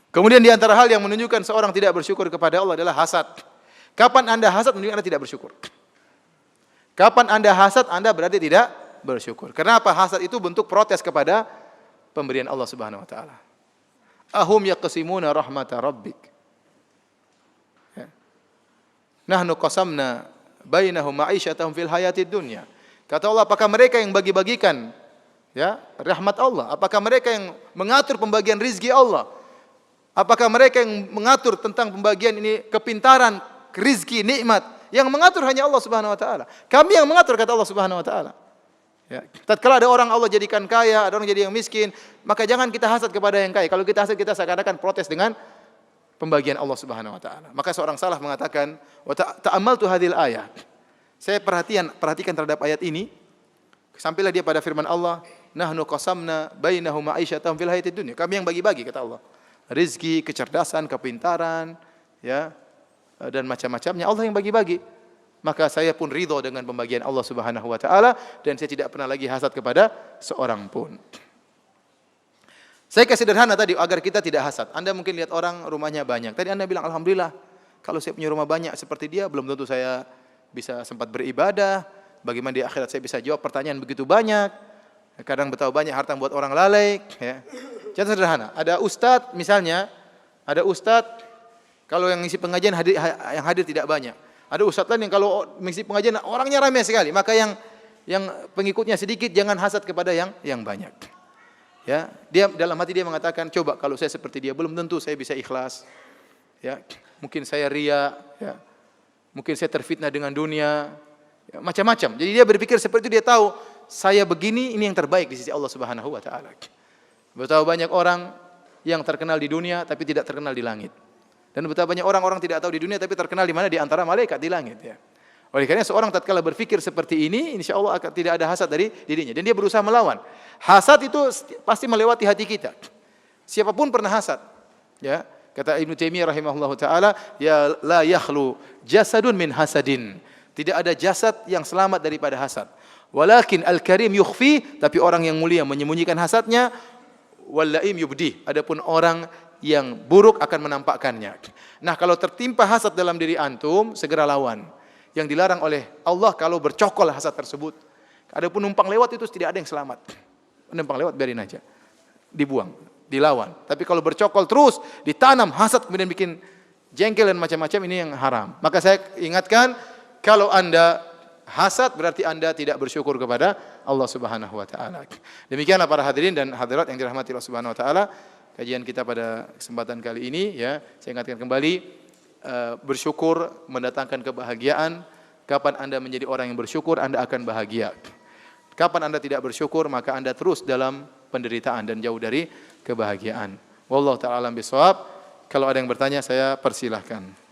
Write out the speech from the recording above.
Kemudian di antara hal yang menunjukkan seorang tidak bersyukur kepada Allah adalah hasad. Kapan Anda hasad menunjukkan Anda tidak bersyukur. Kapan Anda hasad, Anda berarti tidak bersyukur. Kenapa? Hasad itu bentuk protes kepada pemberian Allah Subhanahu wa taala. Ahum yaqsimuna rahmata rabbik. Ya. Nahnu qasamna bainahum ma'isyatahum fil hayatid dunya. Kata Allah, apakah mereka yang bagi-bagikan ya rahmat Allah? Apakah mereka yang mengatur pembagian rizki Allah? Apakah mereka yang mengatur tentang pembagian ini kepintaran, rizki, nikmat? Yang mengatur hanya Allah Subhanahu wa taala. Kami yang mengatur, kata Allah Subhanahu wa taala. Ya. Tatkala ada orang Allah jadikan kaya, ada orang jadi yang miskin, maka jangan kita hasad kepada yang kaya. Kalau kita hasad, kita seakan-akan protes dengan pembagian Allah Subhanahu wa taala. Maka seorang salaf mengatakan, "Wa ta'ammaltu hadhil ayat." Saya perhatikan terhadap ayat ini. Sampailah dia pada firman Allah, "Nahnu qasamna bainahum ma'isyatahum fil hayatid dunya." Kami yang bagi-bagi, kata Allah. Rizki, kecerdasan, kepintaran, ya, dan macam-macamnya Allah yang bagi-bagi. Maka saya pun ridho dengan pembagian Allah Subhanahu wa taala dan saya tidak pernah lagi hasad kepada seorang pun. Saya kasih sederhana tadi agar kita tidak hasad. Anda mungkin lihat orang rumahnya banyak. Tadi Anda bilang alhamdulillah kalau saya punya rumah banyak seperti dia, belum tentu saya bisa sempat beribadah. Bagaimana di akhirat saya bisa jawab pertanyaan begitu banyak. Kadang betapa banyak harta membuat orang lalai, ya. Contoh sederhana, ada ustadz misalnya, ada ustadz kalau yang ngisi pengajian yang hadir tidak banyak. Ada ustadz lain yang kalau mengisi pengajian orangnya ramai sekali, maka yang pengikutnya sedikit jangan hasad kepada yang banyak. Ya, dia dalam hati dia mengatakan, coba kalau saya seperti dia belum tentu saya bisa ikhlas. Ya, mungkin saya ria, ya. Mungkin saya terfitnah dengan dunia, ya, macam-macam. Jadi dia berpikir seperti itu, dia tahu saya begini ini yang terbaik di sisi Allah Subhanahu wa taala. Betapa banyak orang yang terkenal di dunia tapi tidak terkenal di langit. Dan betapa banyak orang-orang tidak tahu di dunia tapi terkenal di mana? Di antara malaikat di langit, ya. Oleh karena seorang tatkala berpikir seperti ini, insyaallah akan tidak ada hasad dari dirinya dan dia berusaha melawan. Hasad itu pasti melewati hati kita. Siapapun pernah hasad. Ya, kata Ibnu Taimiyah rahimahullahu taala, ya la yakhlu jasadun min hasadin. Tidak ada jasad yang selamat daripada hasad. Walakin al-karim yukhfi, tapi orang yang mulia menyembunyikan hasadnya. Wal-laim yubdi, adapun orang yang buruk akan menampakkannya. Nah, kalau tertimpa hasad dalam diri antum, segera lawan. Yang dilarang oleh Allah kalau bercokol hasad tersebut. Adapun numpang lewat itu tidak ada yang selamat. Numpang lewat biarin aja. Dibuang, dilawan. Tapi kalau bercokol terus, ditanam hasad kemudian bikin jengkel dan macam-macam, ini yang haram. Maka saya ingatkan, kalau Anda hasad berarti Anda tidak bersyukur kepada Allah Subhanahu wa taala. Demikianlah para hadirin dan hadirat yang dirahmati Allah Subhanahu wa taala, kajian kita pada kesempatan kali ini, ya. Saya ingatkan kembali, bersyukur mendatangkan kebahagiaan. Kapan Anda menjadi orang yang bersyukur, Anda akan bahagia. Kapan Anda tidak bersyukur, maka Anda terus dalam penderitaan dan jauh dari kebahagiaan. Wallahu taala alam bisawab. Kalau ada yang bertanya, saya persilahkan.